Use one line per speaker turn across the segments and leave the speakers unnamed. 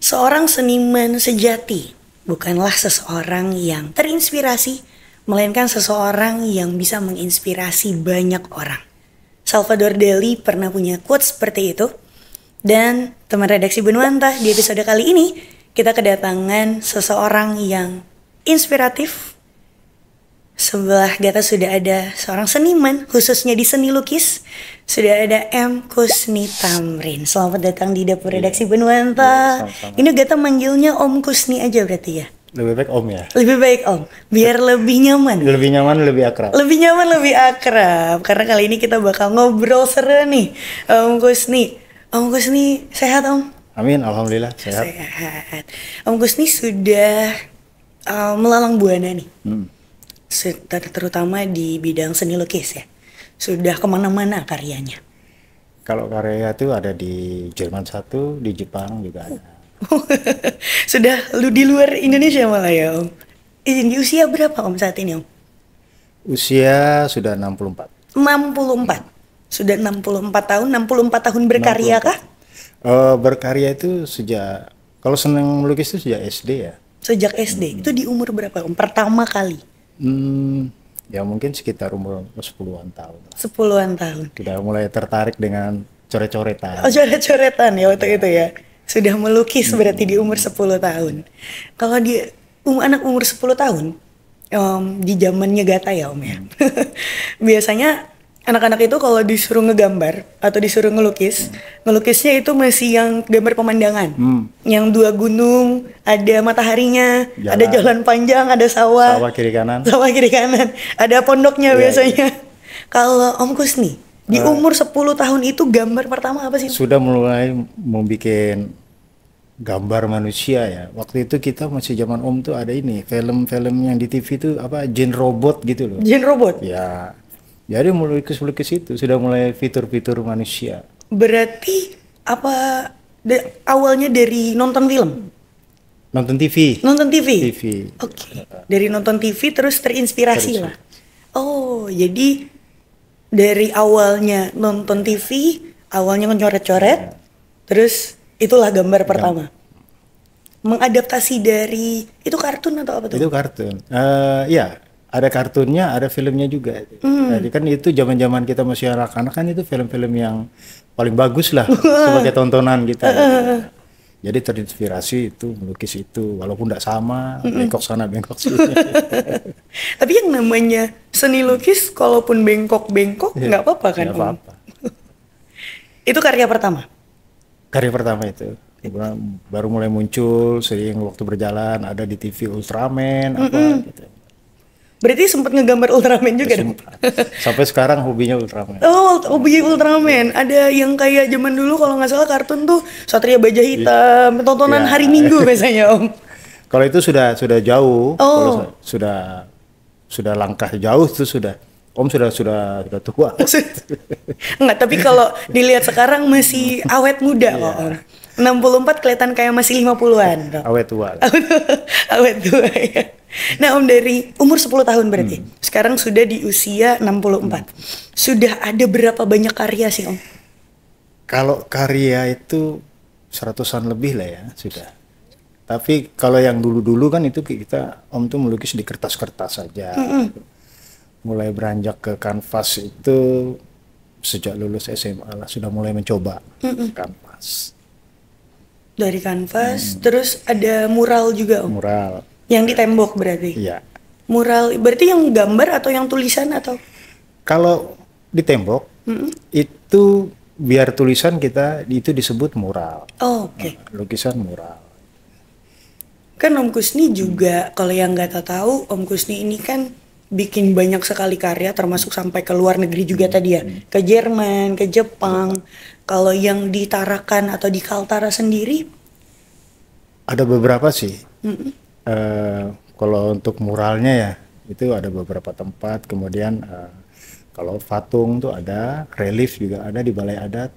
Seorang seniman sejati bukanlah seseorang yang terinspirasi, melainkan seseorang yang bisa menginspirasi banyak orang. Salvador Dali pernah punya quote seperti itu. Dan teman redaksi Benuanta, di episode kali ini kita kedatangan seseorang yang inspiratif. Sebelah Gata sudah ada seorang seniman, khususnya di seni lukis. Sudah ada M. Kusni Tamrin. Selamat datang di dapur redaksi Benuanta. Ini Gata manggilnya Om Kusni aja berarti ya?
Lebih baik Om ya?
Lebih baik Om, biar lebih nyaman.
Lebih nyaman, lebih akrab.
Lebih nyaman, lebih akrab. Karena kali ini kita bakal ngobrol seru nih, Om Kusni. Om Kusni sehat Om?
Amin, alhamdulillah sehat.
Sehat. Om Kusni sudah melalang buana nih. Terutama di bidang seni lukis ya. Sudah kemana-mana karyanya.
Kalau karya itu ada di Jerman satu, di Jepang juga ada.
Sudah di luar Indonesia malah ya Om. Di usia berapa Om saat ini Om?
Usia sudah 64.
64. Sudah 64 tahun, 64 tahun berkarya
64.
kah?
Berkarya itu sejak, kalau senang melukis itu sejak SD ya.
Sejak SD, itu di umur berapa Om? Pertama kali?
Ya mungkin sekitar umur 10-an tahun.
10-an tahun.
Sudah mulai tertarik dengan coret-coretan.
Oh, coret-coretan ya waktu itu ya? Sudah melukis berarti di umur 10 tahun. Kalau di anak umur 10 tahun, di zamannya Gata ya Om ya. Biasanya anak-anak itu kalau disuruh ngegambar atau disuruh ngelukis, ngelukisnya itu masih yang gambar pemandangan. Yang dua gunung, ada mataharinya, ada jalan panjang, ada sawah.
Sawah kiri kanan.
Sawah kiri kanan. Ada pondoknya biasanya. Kalau Om Kusni, di umur 10 tahun itu gambar pertama apa sih?
Sudah mulai membuat gambar manusia ya. Waktu itu kita masih zaman Om tuh ada ini, film-film yang di TV itu apa, Jin Robot gitu loh.
Jin Robot?
Ya. Jadi melukis-lukis itu sudah mulai fitur-fitur manusia.
Berarti apa awalnya dari nonton film?
Nonton TV.
Nonton TV?
TV.
Oke. Dari nonton TV terus terinspirasi lah. Oh, jadi dari awalnya nonton TV, awalnya mencoret-coret, terus itulah gambar pertama. Mengadaptasi dari, itu kartun atau apa tuh?
Itu kartun. Ya. Ada kartunnya, ada filmnya juga. Jadi kan itu zaman-zaman kita masih anak-anak kan itu film-film yang paling bagus lah sebagai tontonan kita. Jadi terinspirasi itu melukis itu, walaupun tidak sama, bengkok sana bengkok sini.
Tapi yang namanya seni lukis, kalaupun bengkok-bengkok nggak apa-apa kan?
Nggak apa-apa.
Itu karya pertama.
Karya pertama itu. Baru mulai muncul, sering waktu berjalan ada di TV Ultraman apa gitu.
Berarti sempat ngegambar Ultraman juga dong?
Sampai sekarang hobinya Ultraman.
Oh, hobi Ultraman. Ada yang kayak zaman dulu kalau nggak salah kartun tuh Satria Baja Hitam, tontonan hari Minggu biasanya Om.
Kalau itu sudah jauh,
kalau
sudah langkah jauh itu sudah. Om sudah tua.
Enggak, tapi kalau dilihat sekarang masih awet muda kok Om. 64 kelihatan kayak masih 50-an.
Awet tua.
Awet tua ya. Nah Om, dari umur 10 tahun berarti, sekarang sudah di usia 64. Sudah ada berapa banyak karya sih Om?
Kalau karya itu 100-an lebih lah ya, sudah. Tapi kalau yang dulu-dulu kan itu kita, Om tuh melukis di kertas-kertas saja. Mulai beranjak ke kanvas itu sejak lulus SMA lah, sudah mulai mencoba kanvas.
Dari kanvas, terus ada mural juga Om?
Mural.
Yang di tembok berarti?
Iya.
Mural, berarti yang gambar atau yang tulisan atau?
Kalau di tembok, itu biar tulisan kita, itu disebut mural.
Oh, oke.
Lukisan mural.
Kan Om Kusni juga, kalau yang nggak tahu, Om Kusni ini kan bikin banyak sekali karya, termasuk sampai ke luar negeri juga tadi ya. Ke Jerman, ke Jepang. Kalau yang di Tarakan atau di Kaltara sendiri?
Ada beberapa sih. Kalau untuk muralnya ya itu ada beberapa tempat, kemudian kalau patung tuh ada, relief juga ada di Balai Adat.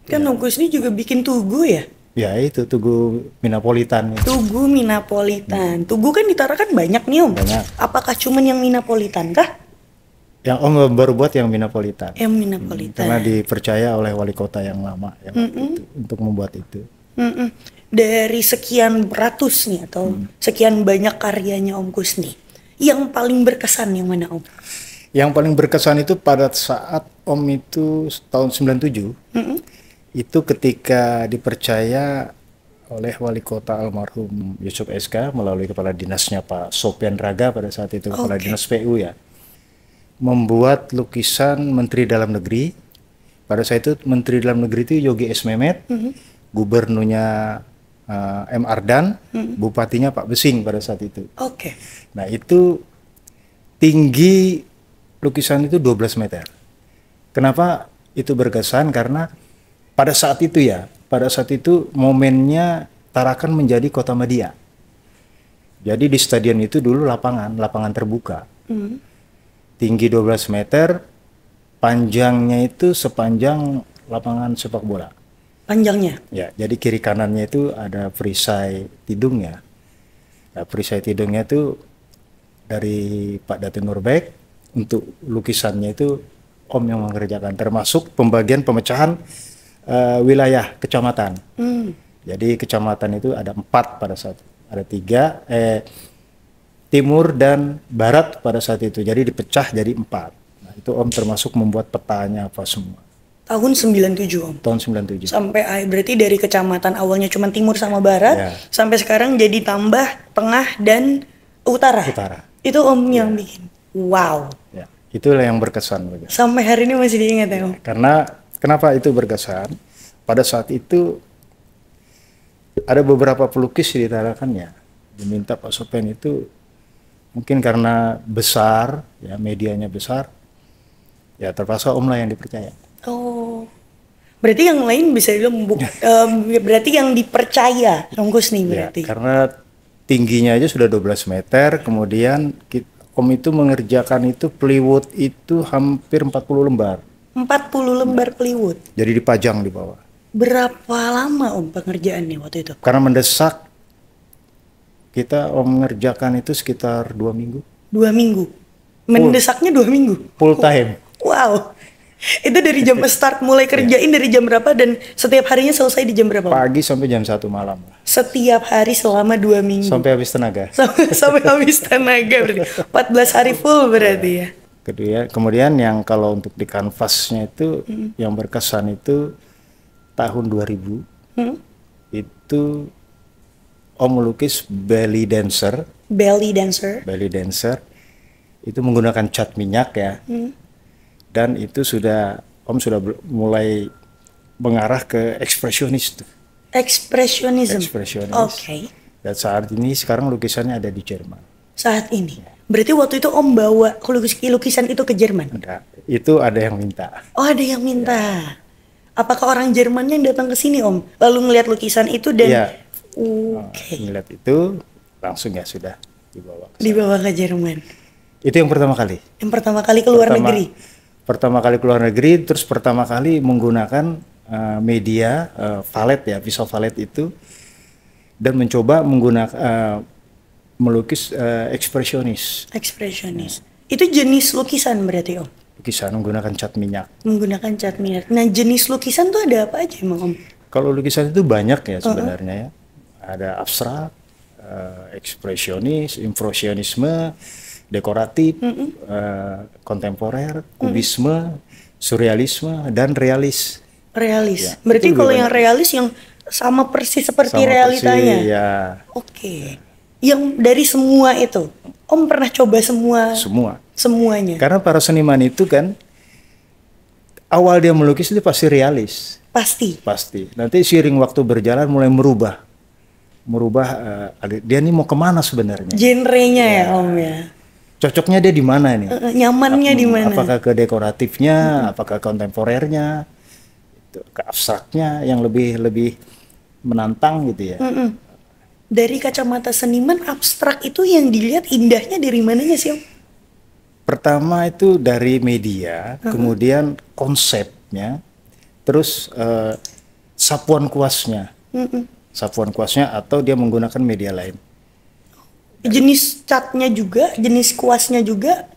Kan Om Kusni juga bikin tugu ya?
Ya itu Tugu Minapolitan.
Tugu Minapolitan. Tugu kan di Tarakan banyak nih Om.
Banyak.
Apakah cuman yang Minapolitan kah?
Yang Om baru buat yang Minapolitan.
Yang Minapolitan.
Karena dipercaya oleh wali kota yang lama yang waktu itu, untuk membuat itu.
Mm-mm. Dari sekian ratus nih atau sekian banyak karyanya Om Kusni, yang paling berkesan yang mana Om?
Yang paling berkesan itu pada saat Om itu tahun 97, itu ketika dipercaya oleh wali kota almarhum Yusuf SK melalui kepala dinasnya Pak Sopyan Raga pada saat itu, kepala dinas PU ya, membuat lukisan Menteri Dalam Negeri. Pada saat itu Menteri Dalam Negeri itu Yogi S. Mehmet, gubernurnya M. Ardan, bupatinya Pak Besing pada saat itu.
Oke.
Nah itu tinggi lukisan itu 12 meter. Kenapa itu berkesan? Karena pada saat itu ya, pada saat itu momennya Tarakan menjadi kota media. Jadi di stadion itu dulu lapangan terbuka. Tinggi 12 meter, panjangnya itu sepanjang lapangan sepak bola.
Panjangnya?
Ya, jadi kiri kanannya itu ada perisai tidungnya. Nah, perisai tidungnya itu dari Pak Datin Nurbek. Untuk lukisannya itu Om yang mengerjakan, termasuk pembagian pemecahan wilayah kecamatan. Jadi kecamatan itu ada 4 pada saat itu. Ada 3, timur dan barat pada saat itu. Jadi dipecah jadi 4. Nah, itu Om termasuk membuat petanya apa semua.
Tahun 97 Om?
Tahun 97.
Sampai berarti dari kecamatan awalnya cuma timur sama barat,
Ya.
sampai sekarang jadi tambah tengah dan utara. Itu Om yang bikin. Wow.
Ya, itulah yang berkesan.
Sampai hari ini masih diingat ya Om?
Karena kenapa itu berkesan? Pada saat itu ada beberapa pelukis di Tarakan ya, diminta Pak Sopyan itu mungkin karena besar, ya medianya besar, ya terpaksa Om lah yang dipercaya.
Oh, berarti yang lain bisa dibilang berarti yang dipercaya Om Kusni berarti.
Ya, karena tingginya aja sudah 12 meter, kemudian Om itu mengerjakan itu plywood itu hampir 40 lembar.
40 lembar plywood.
Jadi dipajang di bawah.
Berapa lama Om pengerjaannya waktu itu?
Karena mendesak, kita Om mengerjakan itu sekitar 2 minggu.
2 minggu? Mendesaknya 2 minggu?
Full time.
Wow. Itu dari jam start mulai kerjain dari jam berapa dan setiap harinya selesai di jam berapa?
Pagi sampai jam 1 malam.
Setiap hari selama 2 minggu.
Sampai habis tenaga.
Sampai habis tenaga berarti. 14 hari full berarti ya.
Kemudian yang kalau untuk di kanvasnya itu yang berkesan itu tahun 2000 itu Om melukis belly dancer.
Belly dancer.
Belly dancer itu menggunakan cat minyak ya. Dan itu Om sudah mulai mengarah ke ekspresionis tuh.
Ekspresionisme.
Ekspresionis.
Oke.
Dan saat ini sekarang lukisannya ada di Jerman.
Saat ini. Berarti waktu itu Om bawa lukisan itu ke Jerman?
Nah, itu ada yang minta.
Oh, ada yang minta. Apakah orang Jerman yang datang ke sini Om? Lalu ngelihat lukisan itu dan
ngeliat itu langsung ya sudah dibawa ke sana.
Dibawa ke Jerman.
Itu yang pertama kali.
Yang pertama kali ke luar negeri.
Pertama kali keluar negeri, terus pertama kali menggunakan media valet ya, pisau valet itu, dan mencoba menggunakan melukis ekspresionis.
Ekspresionis. Itu jenis lukisan berarti Om?
Lukisan menggunakan cat minyak.
Menggunakan cat minyak. Nah, jenis lukisan tuh ada apa aja emang Om?
Kalau lukisan itu banyak ya sebenarnya ya. Ada abstrak, ekspresionis, impresionisme, dekoratif, kontemporer, kubisme, surrealisme, dan realis.
Realis.
Ya,
berarti kalau yang realis yang sama persis seperti realitanya.
Persis, ya.
Oke. Yang dari semua itu, Om pernah coba semua? Semuanya.
Karena para seniman itu kan awal dia melukis itu pasti realis. Pasti. Nanti seiring waktu berjalan mulai merubah. Dia ini mau kemana sebenarnya?
Genrenya ya Om ya.
Cocoknya dia di mana nih?
Nyamannya di mana?
Apakah ke dekoratifnya, apakah kontemporernya, ke abstraknya yang lebih menantang gitu ya.
Dari kacamata seniman, abstrak itu yang dilihat indahnya dari mananya sih Om?
Pertama itu dari media, kemudian konsepnya, terus sapuan kuasnya. Sapuan kuasnya atau dia menggunakan media lain.
Jenis catnya juga, jenis kuasnya juga?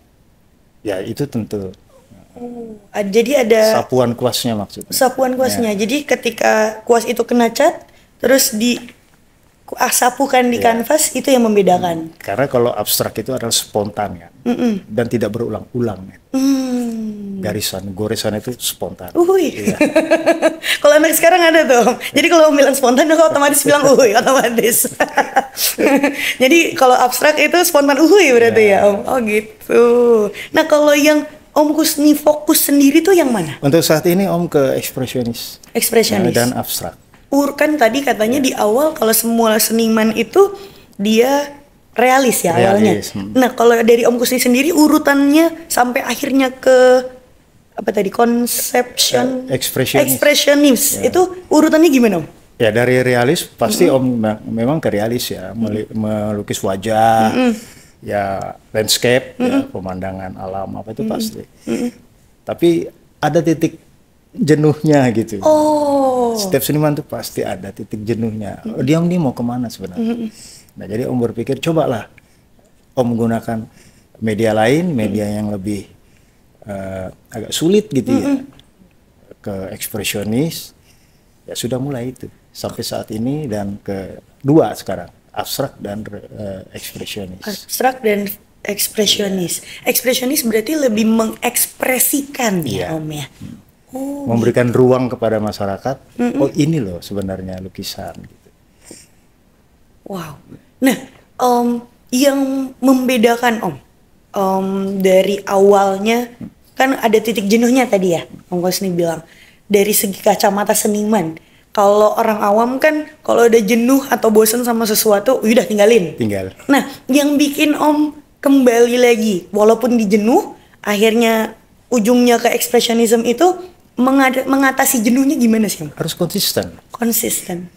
Ya itu tentu.
Jadi ada
sapuan kuasnya maksudnya.
Sapuan kuasnya. Ya. Jadi ketika kuas itu kena cat, terus sapukan di kanvas, itu yang membedakan.
Karena kalau abstrak itu adalah spontan kan, dan tidak berulang-ulang kan. Goresan itu spontan. Iya.
Kalau anak sekarang ada tuh. Jadi kalau bilang spontan, aku otomatis bilang otomatis. Jadi kalau abstrak itu spontan berarti ya Om. Oh gitu. Nah kalau yang Om Kusni fokus sendiri tuh yang mana?
Untuk saat ini Om ke ekspresionis.
Ekspresionis.
Dan abstrak.
Kan tadi katanya di awal kalau semua seniman itu dia realis ya awalnya. Nah kalau dari Om Kusni sendiri urutannya sampai akhirnya ke apa tadi ekspresionis itu urutannya gimana Om?
Ya dari realis pasti Om memang ke realis ya, melukis wajah, ya landscape, ya, pemandangan alam apa itu pasti. Tapi ada titik jenuhnya gitu. Setiap seniman tuh pasti ada titik jenuhnya. Dia nih mau kemana sebenarnya? Nah jadi Om berpikir cobalah Om menggunakan media lain, media yang lebih agak sulit gitu ya, ke ekspresionis. Ya sudah mulai itu sampai saat ini, dan kedua sekarang abstrak dan ekspresionis.
Abstrak dan ekspresionis. Ekspresionis berarti lebih mengekspresikan ya Om ya.
Memberikan ruang kepada masyarakat. Oh ini loh sebenarnya lukisan gitu.
Wow. Nah yang membedakan Om dari awalnya kan ada titik jenuhnya tadi ya Om Kusni bilang, dari segi kacamata seniman. Kalau orang awam kan kalau udah jenuh atau bosan sama sesuatu udah tinggal. Nah yang bikin Om kembali lagi walaupun di jenuh, akhirnya ujungnya ke ekspresionisme itu mengatasi jenuhnya gimana sih Om?
Harus konsisten.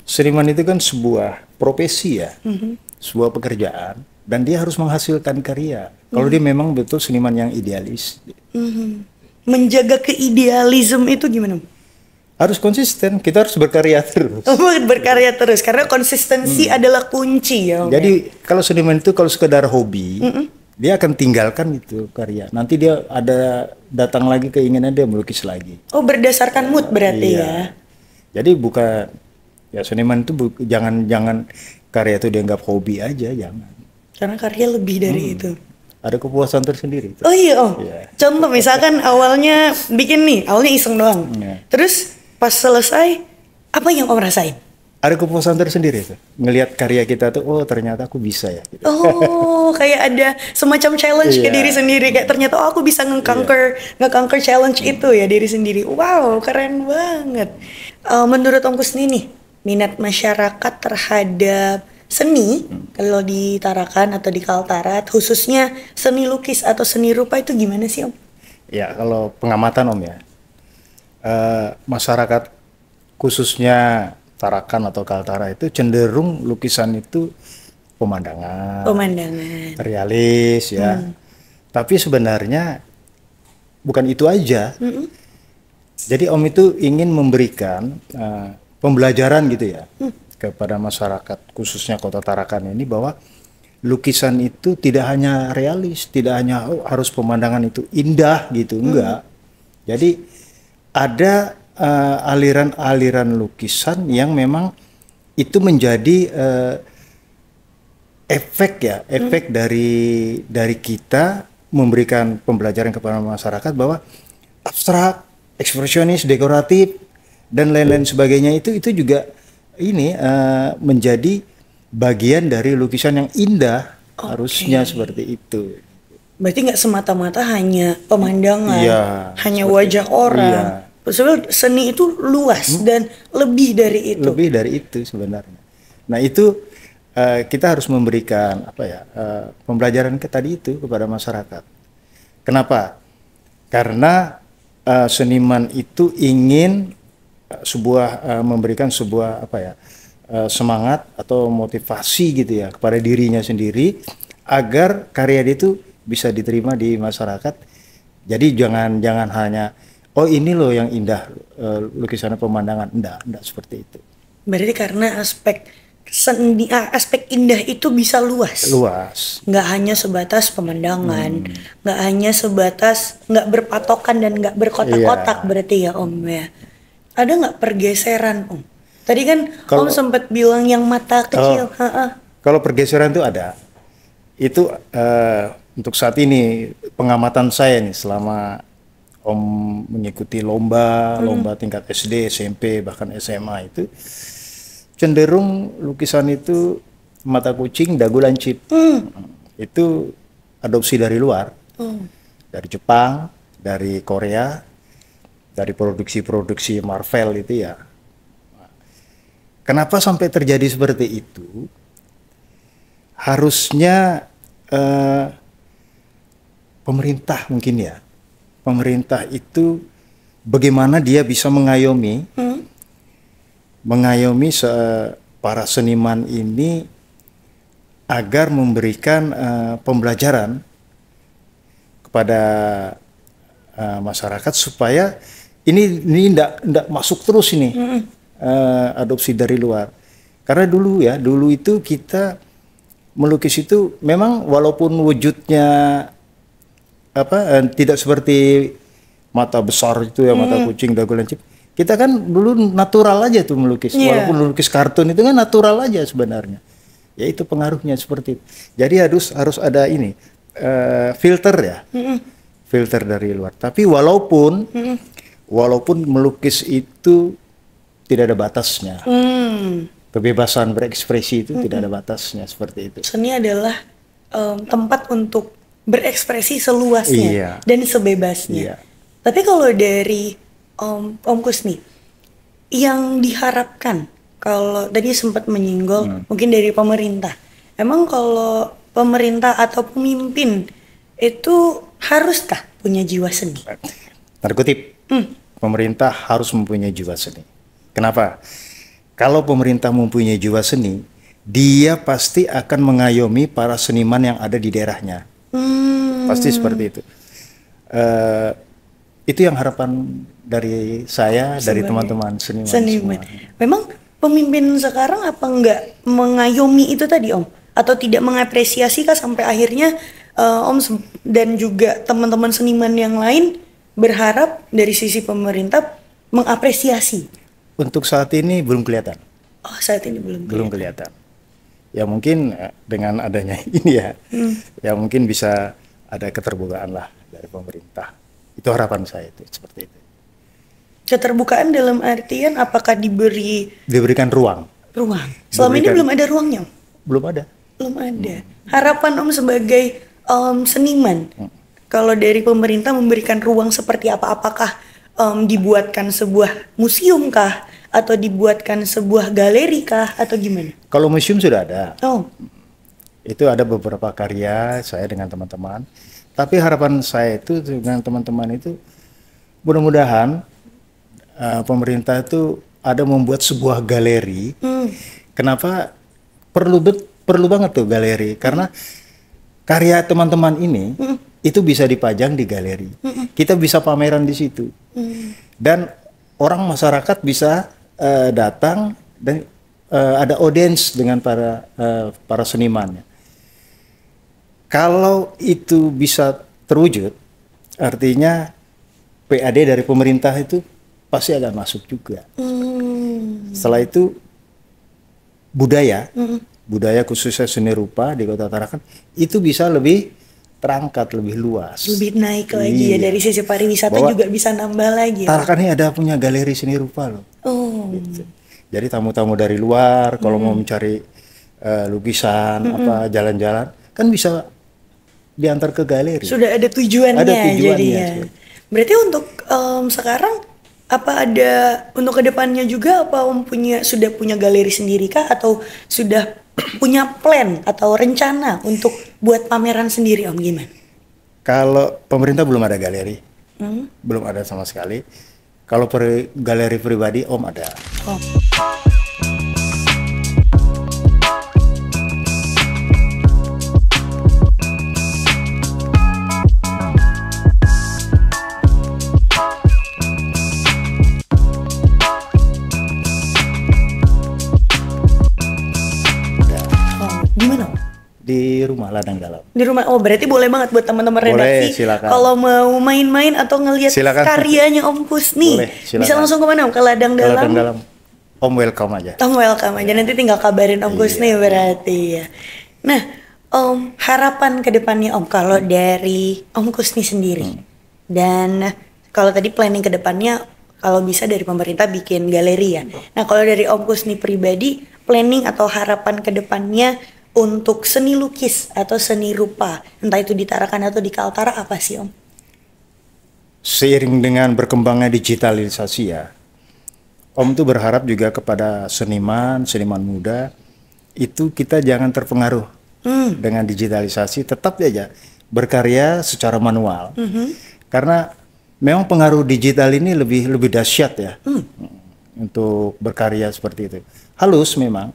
Seniman
itu kan sebuah profesi ya, sebuah pekerjaan, dan dia harus menghasilkan karya. Kalau dia memang betul seniman yang idealis.
Menjaga keidealisme itu gimana?
Harus konsisten, kita harus berkarya terus.
Berkarya terus, karena konsistensi adalah kunci ya.
Jadi kalau seniman itu kalau sekedar hobi, dia akan tinggalkan itu karya. Nanti dia datang lagi keinginan dia melukis lagi.
Berdasarkan mood berarti ya.
Jadi bukan ya seniman itu jangan karya itu dianggap hobi aja, jangan.
Karena karya lebih dari itu.
Ada kepuasan tersendiri.
Contoh misalkan awalnya awalnya iseng doang. Terus pas selesai, apa yang Om rasain?
Ada kepuasan tersendiri tuh. Ngelihat karya kita tuh, oh ternyata aku bisa ya. Gitu.
Kayak ada semacam challenge ke diri sendiri. Kayak ternyata aku bisa nge-conquer challenge itu ya diri sendiri. Wow, keren banget. Menurut Om Kusni nih, minat masyarakat terhadap seni kalau di Tarakan atau di Kaltarat, khususnya seni lukis atau seni rupa itu gimana sih Om?
Ya kalau pengamatan Om ya, masyarakat khususnya Tarakan atau Kaltara itu cenderung lukisan itu pemandangan, realis ya. Tapi sebenarnya bukan itu aja. Jadi Om itu ingin memberikan pembelajaran gitu ya. Kepada masyarakat khususnya Kota Tarakan ini, bahwa lukisan itu tidak hanya realis, tidak hanya harus pemandangan itu indah gitu, enggak. Jadi ada aliran-aliran lukisan yang memang itu menjadi efek dari kita memberikan pembelajaran kepada masyarakat bahwa abstrak, ekspresionis, dekoratif dan lain-lain sebagainya itu juga menjadi bagian dari lukisan yang indah. Harusnya seperti itu.
Berarti nggak semata-mata hanya pemandangan, hanya wajah orang. Sebenarnya seni itu luas dan lebih dari itu.
Lebih dari itu sebenarnya. Nah itu kita harus memberikan pembelajaran tadi itu kepada masyarakat. Kenapa? Karena seniman itu ingin memberikan sebuah semangat atau motivasi gitu ya kepada dirinya sendiri agar karya dia itu bisa diterima di masyarakat. Jadi jangan hanya ini loh yang indah lukisannya pemandangan, enggak seperti itu.
Berarti karena aspek indah itu bisa luas. Nggak hanya sebatas pemandangan, nggak hanya sebatas nggak berpatokan dan nggak berkotak-kotak berarti ya Om ya. Ada nggak pergeseran Om Tadi kan Om sempat bilang yang mata kecil.
Kalau pergeseran itu ada. Itu untuk saat ini pengamatan saya nih selama Om mengikuti lomba tingkat SD, SMP, bahkan SMA itu cenderung lukisan itu mata kucing, dagu lancip. Itu adopsi dari luar. Dari Jepang, dari Korea, dari produksi-produksi Marvel itu ya. Kenapa sampai terjadi seperti itu? Harusnya pemerintah mungkin ya. Pemerintah itu bagaimana dia bisa mengayomi para seniman ini agar memberikan pembelajaran kepada masyarakat supaya ini tidak masuk terus ini adopsi dari luar. Karena dulu itu kita melukis itu memang walaupun wujudnya tidak seperti mata besar itu ya, mata kucing, dagu lancip. Kita kan dulu natural aja tuh melukis. Walaupun melukis kartun itu kan natural aja sebenarnya. Ya itu pengaruhnya seperti itu. Jadi harus ada ini filter ya. Filter dari luar. Tapi walaupun melukis itu tidak ada batasnya. Kebebasan berekspresi itu tidak ada batasnya, seperti itu.
Seni adalah tempat untuk berekspresi seluasnya dan sebebasnya. Tapi kalau dari Om Kus nih, yang diharapkan kalau tadi sempat menyinggung mungkin dari pemerintah. Emang kalau pemerintah atau pemimpin itu haruskah punya jiwa seni?
Tanda kutip, pemerintah harus mempunyai jiwa seni. Kenapa? Kalau pemerintah mempunyai jiwa seni, dia pasti akan mengayomi para seniman yang ada di daerahnya. Pasti seperti itu. Itu yang harapan dari saya, dari teman-teman seniman. Semua.
Memang pemimpin sekarang apa enggak mengayomi itu tadi Om? Atau tidak mengapresiasi kah sampai akhirnya Om dan juga teman-teman seniman yang lain berharap dari sisi pemerintah mengapresiasi?
Untuk saat ini belum kelihatan.
Oh, saat ini belum
kelihatan. Ya mungkin dengan adanya ini ya mungkin bisa ada keterbukaan lah dari pemerintah. Itu harapan saya itu seperti itu.
Keterbukaan dalam artian apakah
diberikan ruang?
Selama ini belum ada ruangnya?
Belum ada.
Harapan Om sebagai seniman, kalau dari pemerintah memberikan ruang seperti apa? Apakah dibuatkan sebuah museum kah? Atau dibuatkan sebuah galeri kah? Atau gimana?
Kalau museum sudah ada. Itu ada beberapa karya saya dengan teman-teman. Tapi harapan saya itu dengan teman-teman itu mudah-mudahan pemerintah itu ada membuat sebuah galeri. Kenapa perlu banget tuh galeri? Karena karya teman-teman ini itu bisa dipajang di galeri. Kita bisa pameran di situ. Dan orang masyarakat bisa datang dan ada audiens dengan para senimannya. Kalau itu bisa terwujud, artinya PAD dari pemerintah itu pasti akan masuk juga. Setelah itu budaya khususnya seni rupa di Kota Tarakan itu bisa lebih terangkat, lebih luas,
lebih naik lagi ya, dari sisi pariwisata juga bisa nambah lagi.
Tarakan ini ada punya galeri seni rupa loh. Gitu. Jadi tamu-tamu dari luar kalau mau mencari lukisan jalan-jalan kan bisa diantar ke galeri.
Sudah ada tujuannya jadinya. Berarti untuk sekarang apa ada untuk kedepannya juga apa Om sudah punya galeri sendiri kah atau sudah punya plan atau rencana untuk buat pameran sendiri Om gimana?
Kalau pemerintah belum ada galeri, belum ada sama sekali. Kalau galeri pribadi Om ada. Di rumah Ladang Dalam.
Di rumah. Oh, berarti boleh banget buat teman-teman redaksi. Kalau mau main-main atau ngelihat karyanya Om Kus nih. Bisa langsung ke mana Om? Ke Ladang Dalam.
Om welcome aja.
Om welcome aja, nanti tinggal kabarin Om Kusni
Iya.
berarti ya. Nah, Om, harapan ke depannya Om, kalau dari Om Kusni sendiri. Dan kalau tadi planning ke depannya, kalau bisa dari pemerintah bikin galeri ya. Nah, kalau dari Om Kusni pribadi, planning atau harapan ke depannya untuk seni lukis atau seni rupa, entah itu di Tarakan atau di Kaltara, apa sih Om?
Seiring dengan berkembangnya digitalisasi ya, Om tuh berharap juga kepada seniman muda itu kita jangan terpengaruh dengan digitalisasi, tetap aja berkarya secara manual. Karena memang pengaruh digital ini lebih dahsyat ya untuk berkarya seperti itu. Halus memang,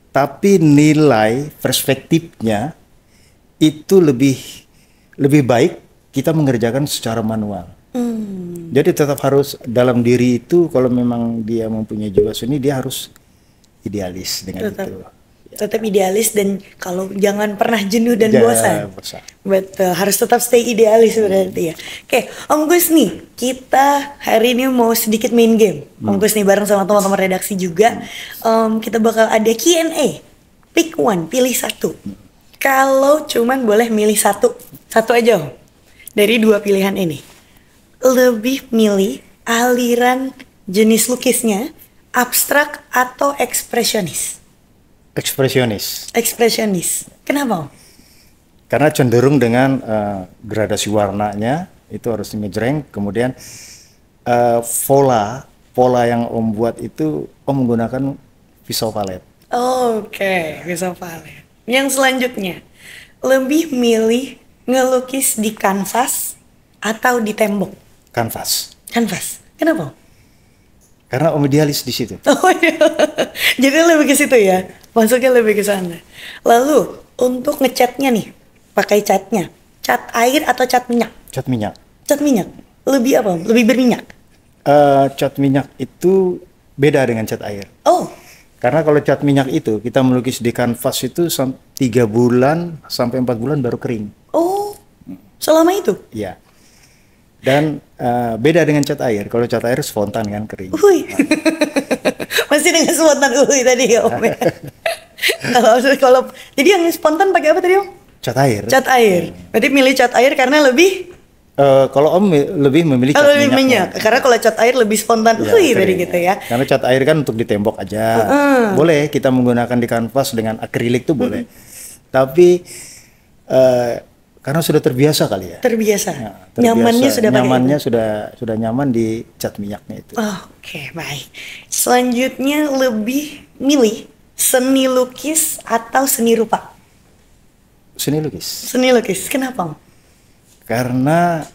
tapi nilai perspektifnya itu lebih baik kita mengerjakan secara manual. Jadi tetap harus dalam diri itu, kalau memang dia mempunyai jiwa seni, dia harus idealis dengan
Tetap.
itu.
Tetap idealis, dan kalau jangan pernah jenuh dan
Jangan
bosan.
bosan.
Betul, harus tetap stay idealis berarti ya. Oke, Om Gus nih, kita hari ini mau sedikit main game. Om Gus nih bareng sama teman-teman redaksi juga. Kita bakal ada Q&A. Pick one, pilih satu. Kalau cuman boleh milih satu aja Om. Dari dua pilihan ini. Lebih milih aliran jenis lukisnya, abstrak atau ekspresionis?
Ekspresionis.
Ekspresionis. Kenapa Om?
Karena cenderung dengan gradasi warnanya itu harus ngejreng, kemudian pola yang Om buat itu Om menggunakan pisau palet.
Oke, bisa palet. Yang selanjutnya, lebih milih ngelukis di kanvas atau di tembok?
Kanvas.
Kanvas. Kenapa?
Karena Om idealis di situ.
Oh iya. Jadi lebih ke situ ya. Masuknya lebih ke sana. Lalu untuk ngecatnya nih, pakai catnya, cat air atau cat minyak?
Cat minyak.
Cat minyak. Lebih apa? Lebih berminyak.
Cat minyak itu beda dengan cat air.
Oh,
Karena kalau cat minyak itu kita melukis di kanvas itu 3 bulan sampai 4 bulan baru kering.
oh, selama itu.
Ya. Dan beda dengan cat air. Kalau cat air spontan kan kering.
Wih. Masih dengan spontan tadi ya Om ya. Kalau jadi yang spontan pakai apa tadi Om?
Cat air.
Cat air. Berarti milih cat air karena lebih
Kalau Om lebih memilih cat
lebih
minyak.
minyak. Karena kalau cat air lebih spontan.
Ya,
Wih, tadi
kering.
gitu ya.
Karena cat air kan untuk di tembok aja. Boleh kita menggunakan di kanvas dengan akrilik tuh boleh. Tapi karena sudah terbiasa kali ya.
Terbiasa.
Ya, terbiasa.
Nyamannya sudah pakai
Nyamannya
itu.
sudah nyaman di cat minyaknya itu.
Oke, baik. Selanjutnya lebih milih seni lukis atau seni rupa?
Seni lukis.
Seni lukis. Kenapa Om?
Karena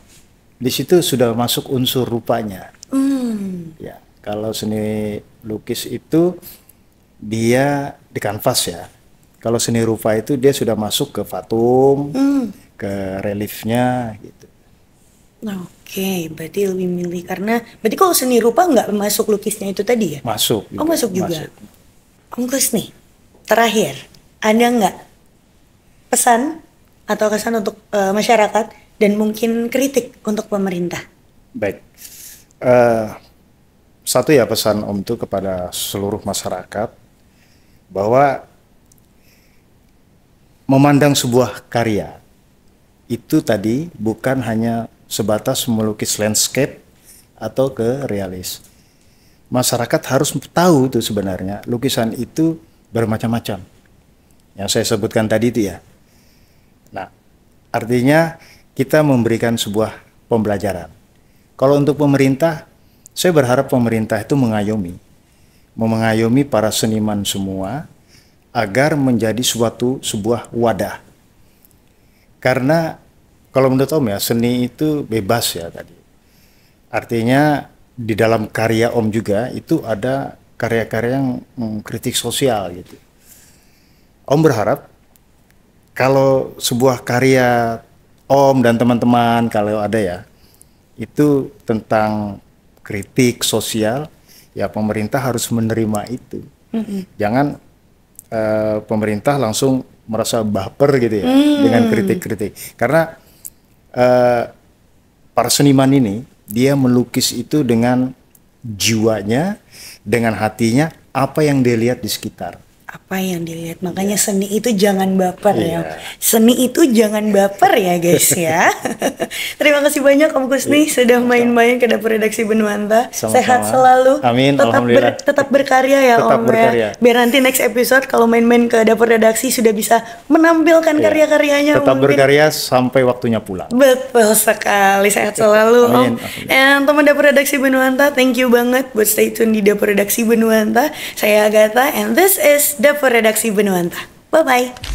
di situ sudah masuk unsur rupanya. Ya, kalau seni lukis itu dia di kanvas ya. Kalau seni rupa itu dia sudah masuk ke patung, ke reliefnya gitu.
Oke, berarti lebih milih karena berarti kalau seni rupa nggak masuk lukisnya itu tadi ya?
Masuk.
Oh, masuk juga.
Masuk.
Om Gus nih, terakhir, ada nggak pesan atau kesan untuk masyarakat dan mungkin kritik untuk pemerintah?
Baik. Satu ya pesan Om itu kepada seluruh masyarakat bahwa memandang sebuah karya itu tadi bukan hanya sebatas melukis landscape atau ke realis. Masyarakat harus tahu itu sebenarnya lukisan itu bermacam-macam. Yang saya sebutkan tadi itu ya. Nah, artinya kita memberikan sebuah pembelajaran. Kalau untuk pemerintah, saya berharap pemerintah itu mengayomi para seniman semua agar menjadi sebuah wadah. Karena kalau menurut Om ya, seni itu bebas ya tadi. Artinya di dalam karya Om juga itu ada karya-karya yang kritik sosial gitu. Om berharap kalau sebuah karya Om dan teman-teman kalau ada ya, itu tentang kritik sosial, ya pemerintah harus menerima itu. Jangan pemerintah langsung merasa baper gitu ya dengan kritik-kritik. Karena para seniman ini dia melukis itu dengan jiwanya, dengan hatinya apa yang dia lihat di sekitar.
Apa yang dilihat, makanya seni itu jangan baper ya,
Iya.
seni itu jangan baper ya guys ya. Terima kasih banyak Om Kusni sudah main-main ke dapur redaksi Benuanta.
Sama-sama.
Sehat selalu,
Amin,
tetap
alhamdulillah.
tetap berkarya ya
Tetap
Om
berkarya.
ya. Biar nanti next episode kalau main-main ke dapur redaksi sudah bisa menampilkan
Iya.
karya-karyanya.
Tetap
mungkin.
berkarya sampai waktunya pulang.
Betul sekali, sehat selalu Om.
Amin.
And teman dapur redaksi Benuanta, thank you banget buat stay tune di dapur redaksi Benuanta. Saya Agatha and this is dapur redaksi Benuanta. Bye bye.